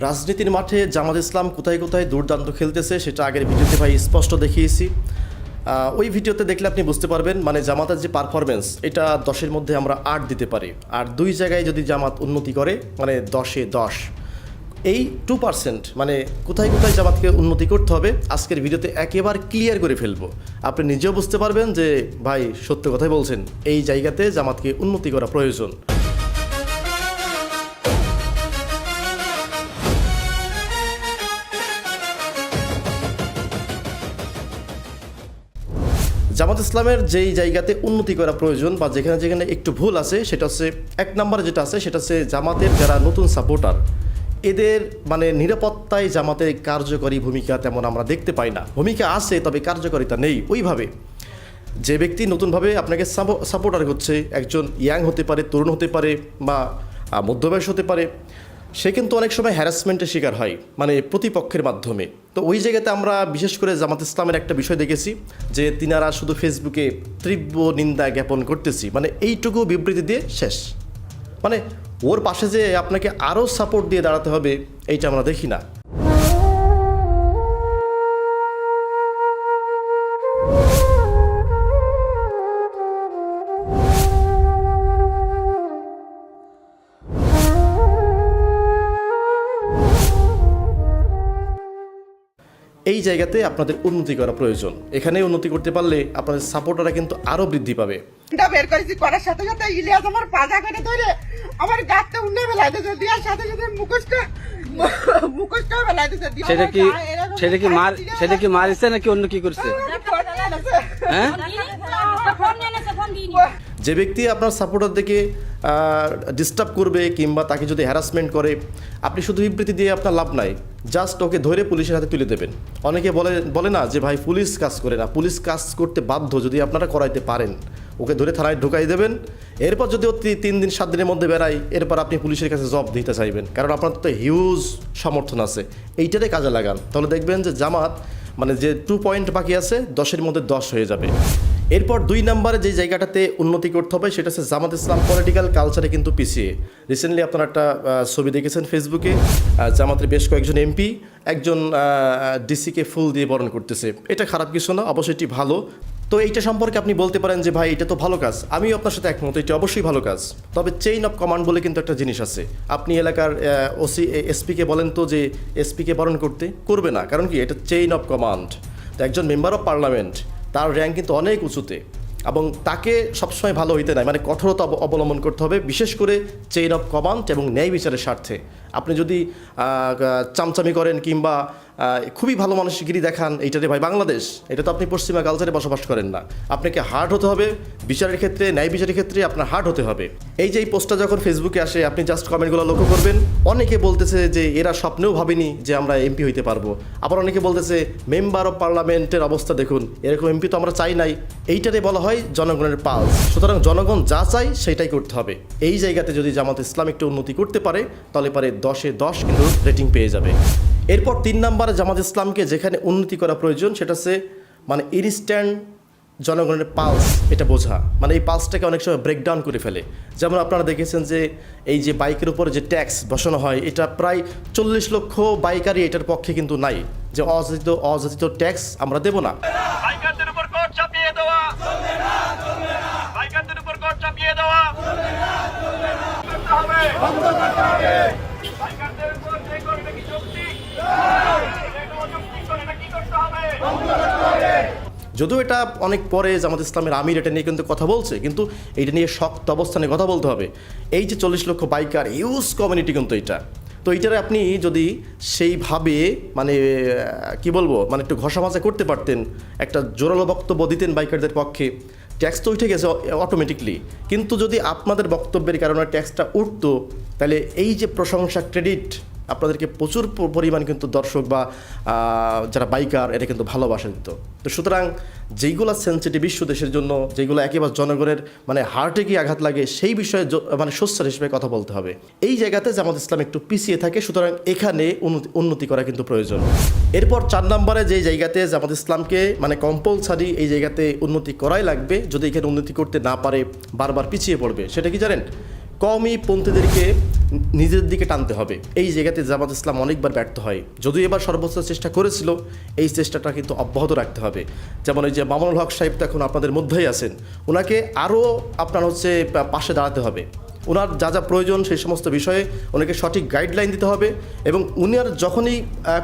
রাজনীতির মাঠে জামাত ইসলাম কোথায় কোথায় দুর্দান্ত খেলতেছে সেটা আগের ভিডিওতে ভাই স্পষ্ট দেখিয়েছি। ওই ভিডিওতে দেখলে আপনি বুঝতে পারবেন মানে জামাতের যে পারফরমেন্স এটা 10-এর মধ্যে আমরা 8 দিতে পারি। আর দুই জায়গায় যদি জামাত উন্নতি করে মানে 10-এ 10, এই 2% মানে কোথায় কোথায় জামাতকে উন্নতি করতে হবে আজকের ভিডিওতে একেবারে ক্লিয়ার করে ফেলবো। আপনি নিজেও বুঝতে পারবেন যে ভাই সত্য কথাই বলছেন, এই জায়গাতে জামাতকে উন্নতি করা প্রয়োজন। জামাত ইসলামের যেই জায়গাতে উন্নতি করা প্রয়োজন বা যেখানে যেখানে একটু ভুল আছে সেটা হচ্ছে, এক নম্বরে যেটা আছে সেটা হচ্ছে জামাতের যারা নতুন সাপোর্টার এদের মানে নিরাপত্তায় জামাতের কার্যকরী ভূমিকা তেমন আমরা দেখতে পাই না। ভূমিকা আছে তবে কার্যকারিতা নেই ওইভাবে। যে ব্যক্তি নতুনভাবে আপনাকে সাপোর্টার হচ্ছে, একজন ইয়াং হতে পারে, তরুণ হতে পারে বা মধ্যবয়স হতে পারে, সে কিন্তু অনেক সময় হ্যারাসমেন্টের শিকার হয় মানে প্রতিপক্ষের মাধ্যমে। তো ওই জায়গাতে আমরা বিশেষ করে জামাত ইসলামের একটা বিষয় দেখেছি যে তিনারা শুধু ফেসবুকে তীব্র নিন্দা জ্ঞাপন করতেছি মানে এইটুকু বিবৃতি দিয়ে শেষ। মানে ওর পাশে যে আপনাকে আরও সাপোর্ট দিয়ে দাঁড়াতে হবে এইটা আমরা দেখি না। এই জায়গাতে আপনাদের উন্নতি করা প্রয়োজন। এখানে উন্নতি করতে পারলে আপনাদের সাপোর্টাররা কিন্তু আরো বৃদ্ধি পাবে। বের করেছি করার সাথে সাথে ইলিয়াস আমার পাজা করে ধরে আমার গাছটা উন্নে বেলায় দিয়েছে, দেওয়ার সাথে সাথে মুখোশটা বেলায় দিয়েছে। সেটা কি মারিছে নাকি অন্য কি করছে? হ্যাঁ, যে ব্যক্তি আপনার সাপোর্টারদেরকে ডিস্টার্ব করবে কিংবা তাকে যদি হ্যারাসমেন্ট করে, আপনি শুধু বিবৃতি দিয়ে আপনার লাভ নাই, জাস্ট ওকে ধরে পুলিশের হাতে তুলে দেবেন। অনেকে বলে না যে ভাই পুলিশ কাজ করে না, পুলিশ কাজ করতে বাধ্য যদি আপনারা করাইতে পারেন। ওকে ধরে থানায় ঢুকাই দেবেন, এরপর যদি ও 3 দিন 7 দিনের মধ্যে বেড়ায় এরপর আপনি পুলিশের কাছে জব দিতে চাইবেন, কারণ আপনার তো হিউজ সমর্থন আছে। এইটাতে কাজে লাগান, তাহলে দেখবেন যে জামাত মানে যে 2 পয়েন্ট বাকি আছে 10-এর মধ্যে 10 হয়ে যাবে। এরপর 2 নম্বরে যে জায়গাটাতে উন্নতি করতে হবে সেটা হচ্ছে জামাত ইসলাম পলিটিক্যাল কালচারে কিন্তু পিছিয়ে। রিসেন্টলি আপনারা একটা ছবি দেখেছেন ফেসবুকে, জামাতের বেশ কয়েকজন এমপি একজন ডিসিকে ফুল দিয়ে বরণ করতেছে। এটা খারাপ কিছু না, অবশ্যই এটি ভালো। তো এইটা সম্পর্কে আপনি বলতে পারেন যে ভাই এটা তো ভালো কাজ, আমিও আপনার সাথে একমত, এটা অবশ্যই ভালো কাজ। তবে চেইন অফ কমান্ড বলে কিন্তু একটা জিনিস আছে। আপনি এলাকার ওসি এসপিকে বলেন তো যে এসপিকে বরণ করবে না, কারণ কি এটা চেইন অফ কমান্ড। তো একজন মেম্বার অফ পার্লামেন্ট তার র্যাঙ্ক কিন্তু অনেক উঁচুতে এবং তাকে সবসময় ভালো হইতে নাই মানে কঠোরতা অবলম্বন করতে হবে, বিশেষ করে চেইন অফ কমান্ড এবং ন্যায় বিচারের স্বার্থে। আপনি যদি চামচামি করেন কিংবা খুবই ভালো মানুষগিরি দেখান, এইটাতে ভাই বাংলাদেশ, এটা তো আপনি পশ্চিমা কালচারে বসবাস করেন না। আপনাকে হার্ড হতে হবে বিচারের ক্ষেত্রে, ন্যায় বিচারের ক্ষেত্রে আপনার হার্ড হতে হবে। এই যে এই পোস্টটা যখন ফেসবুকে আসে আপনি জাস্ট কমেন্টগুলো লক্ষ্য করবেন, অনেকে বলতেছে যে এরা স্বপ্নেও ভাবেনি যে আমরা এমপি হইতে পারবো। আবার অনেকে বলতেছে মেম্বার অফ পার্লামেন্টের অবস্থা দেখুন, এরকম এমপি তো আমরা চাই নাই। এইটাতে বলা হয় জনগণের পালস। সুতরাং জনগণ যা চাই সেটাই করতে হবে। এই জায়গাতে যদি জামাত ইসলাম একটু উন্নতি করতে পারে তাহলে পারে 10-এ 10 কিন্তু রেটিং পেয়ে যাবে। এরপর 3 নম্বরে জামাত ইসলামকে যেখানে উন্নতি করা প্রয়োজন সেটা হচ্ছে মানে ইনস্ট্যান্ট জনগণের পালস, এটা বোঝা। মানে এই পালসটাকে অনেক সময় ব্রেকডাউন করে ফেলে। যেমন আপনারা দেখেছেন যে এই যে বাইকের উপর যে ট্যাক্স বসানো হয়, এটা প্রায় 40 লক্ষ বাইকারই এটার পক্ষে কিন্তু নাই যে অযাচিত ট্যাক্স আমরা দেব না। বাইকারদের উপর কর চাপিয়ে দেওয়া চলবে না, চলবে না। বাইকারদের উপর কর চাপিয়ে দেওয়া চলবে না, চলবে না। করতে হবে, বন্ধ করতে হবে। বাইকারদের উপর যে করবে কি যৌক্তিক? এটা অযৌক্তিক করে নাকি করতে হবে? বন্ধ করতে হবে। যদিও এটা অনেক পরে জামাত ইসলামের আমির এটা নিয়ে কিন্তু কথা বলছে, কিন্তু এইটা নিয়ে শক্ত অবস্থানে কথা বলতে হবে। এই যে 40 লক্ষ বাইকার হিউজ কমিউনিটি কিন্তু এটা, তো এইটারে আপনি যদি সেইভাবে মানে কি বলবো মানে একটু ঘষামাজা করতে পারতেন, একটা জোরালো বক্তব্য দিতেন বাইকারদের পক্ষে, ট্যাক্স তো উঠে গেছে অটোমেটিকলি। কিন্তু যদি আপনাদের বক্তব্যের কারণে ট্যাক্সটা উঠতো তাহলে এই যে প্রশংসা ক্রেডিট আপনাদেরকে প্রচুর পরিমাণ কিন্তু দর্শক বা যারা বাইকার এটা কিন্তু ভালোবাসা দিত। তো সুতরাং যেইগুলো সেন্সিটিভ ইস্যু দেশের জন্য, যেগুলো একেবারে জনগণের মানে হার্টে গিয়ে আঘাত লাগে, সেই বিষয়ে মানে সোচ্চার হিসেবে কথা বলতে হবে। এই জায়গাতে জামাত ইসলাম একটু পিছিয়ে থাকে, সুতরাং এখানে উন্নতি করা কিন্তু প্রয়োজন। এরপর 4 নম্বরে যে জায়গাতে জামাত ইসলামকে মানে কম্পালসারি এই জায়গাতে উন্নতি করাই লাগবে, যদি এখানে উন্নতি করতে না পারে বারবার পিছিয়ে পড়বে, সেটা কি জানেন? কওমি পন্থীদেরকে নিজের দিকে টানতে হবে। এই জায়গাতে জামাত ইসলাম অনেকবার ব্যর্থ হয়, যদিও এবার সর্বোচ্চ চেষ্টা করেছিল, এই চেষ্টাটা কিন্তু অব্যাহত রাখতে হবে। যেমন এই যে মামুনুল হক সাহেব তো এখন আপনাদের মধ্যেই আছেন, ওনাকে আরও আপনার হচ্ছে পাশে দাঁড়াতে হবে। ওনার যা যা প্রয়োজন সেই সমস্ত বিষয়ে ওনাকে সঠিক গাইডলাইন দিতে হবে, এবং উনার যখনই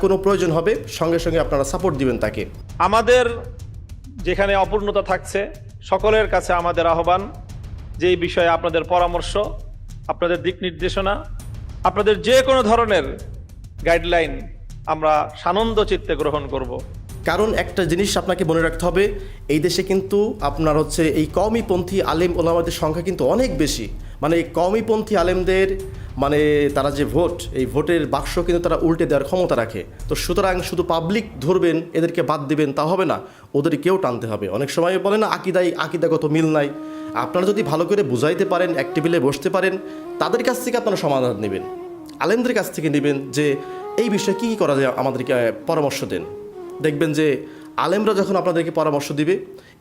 কোনো প্রয়োজন হবে সঙ্গে সঙ্গে আপনারা সাপোর্ট দিবেন তাকে। আমাদের যেখানে অপূর্ণতা থাকছে, সকলের কাছে আমাদের আহ্বান যে এই বিষয়ে আপনাদের পরামর্শ, আপনাদের দিক নির্দেশনা, আপনাদের যে কোনো ধরনের গাইডলাইন আমরা সানন্দ চিত্তে গ্রহণ করব। কারণ একটা জিনিস আপনাকে মনে রাখতে হবে, এই দেশে কিন্তু আপনার হচ্ছে এই কওমিপন্থী আলেম ওলামাদের সংখ্যা কিন্তু অনেক বেশি। মানে এই কওমিপন্থী আলেমদের মানে তারা যে ভোট, এই ভোটের বাক্স কিন্তু তারা উল্টে দেওয়ার ক্ষমতা রাখে। তো সুতরাং শুধু পাবলিক ধরবেন, এদেরকে বাদ দিবেন তা হবে না, ওদেরকেও টানতে হবে। অনেক সময় বলে না আকিদাগত মিল নাই, আপনারা যদি ভালো করে বুঝাইতে পারেন, এক টেবিলে বসতে পারেন, তাদের কাছ থেকে আপনারা সমাধান নেবেন, আলেমদের কাছ থেকে নেবেন যে এই বিষয়ে কী কী করা যায়, আমাদেরকে পরামর্শ দেন। দেখবেন যে আলেমরা যখন আপনাদেরকে পরামর্শ দিবে,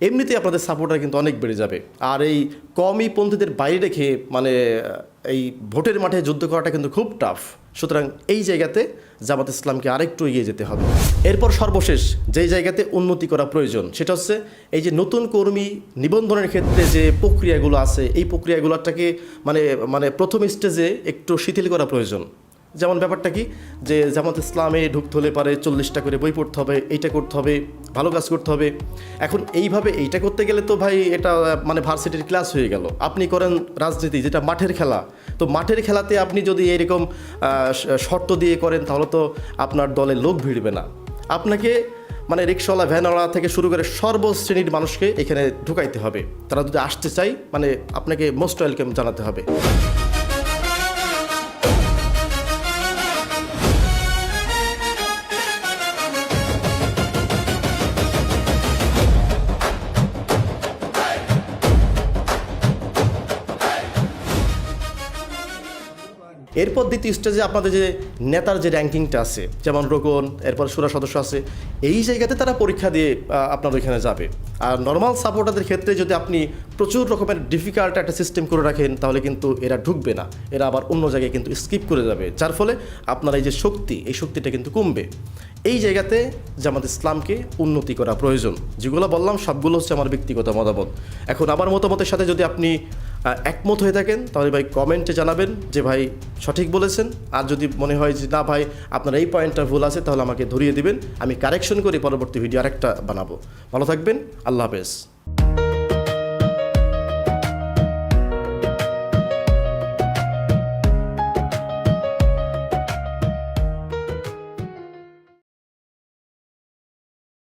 এমনিতেই আপনাদের সাপোর্টার কিন্তু অনেক বেড়ে যাবে। আর এই কওমিপন্থীদের বাইরে রেখে মানে এই ভোটের মাঠে যুদ্ধ করাটা কিন্তু খুব টাফ। সুতরাং এই জায়গাতে জামাত ইসলামকে আরেকটু এগিয়ে যেতে হবে। এরপর সর্বশেষ যেই জায়গাতে উন্নতি করা প্রয়োজন, সেটা হচ্ছে এই যে নতুন কর্মী নিবন্ধনের ক্ষেত্রে যে প্রক্রিয়াগুলো আছে, এই প্রক্রিয়াগুলোটাকে মানে প্রথম স্টেজে একটু শিথিল করা প্রয়োজন। যেমন ব্যাপারটা কি, যে জামাত ইসলামে ঢুকতে হলে পারে 40টা করে বই পড়তে হবে, এইটা করতে হবে, ভালো কাজ করতে হবে। এখন এইভাবে এইটা করতে গেলে তো ভাই এটা মানে ভার্সিটির ক্লাস হয়ে গেল। আপনি করেন রাজনীতি, যেটা মাঠের খেলা। তো মাঠের খেলাতে আপনি যদি এরকম শর্ত দিয়ে করেন, তাহলে তো আপনার দলে লোক ভিড়বে না। আপনাকে মানে রিক্সাওয়ালা, ভ্যানওয়ালা থেকে শুরু করে সর্বশ্রেণীর মানুষকে এখানে ঢুকাইতে হবে। তারা যদি আসতে চাই, মানে আপনাকে মোস্ট ওয়েলকাম জানাতে হবে। এরপর দ্বিতীয় স্টেজে আপনাদের যে নেতার যে র্যাঙ্কিংটা আছে, যেমন রোকন, এরপর সুরা সদস্য আছে, এই জায়গাতে তারা পরীক্ষা দিয়ে আপনার ওইখানে যাবে। আর নর্মাল সাপোর্টারদের ক্ষেত্রে যদি আপনি প্রচুর রকমের ডিফিকাল্ট একটা সিস্টেম করে রাখেন, তাহলে কিন্তু এরা ঢুকবে না, এরা আবার অন্য জায়গায় কিন্তু স্কিপ করে যাবে, যার ফলে আপনার এই যে শক্তি, এই শক্তিটা কিন্তু কমবে। এই জায়গাতে জামাত ইসলামকে উন্নতি করা প্রয়োজন। যেগুলো বললাম সবগুলো হচ্ছে আমার ব্যক্তিগত মতামত। এখন আমার মতামতের সাথে যদি আপনি একমত হয়ে থাকেন, তাহলে ভাই কমেন্টে জানাবেন যে ভাই সঠিক বলেছেন। আর যদি মনে হয় যে না ভাই আপনার এই পয়েন্টটা ভুল আছে, তাহলে আমাকে ধরিয়ে দিবেন, আমি কারেকশন করে পরবর্তী ভিডিও আরেকটা বানাবো। ভালো থাকবেন, আল্লাহ হাফেজ।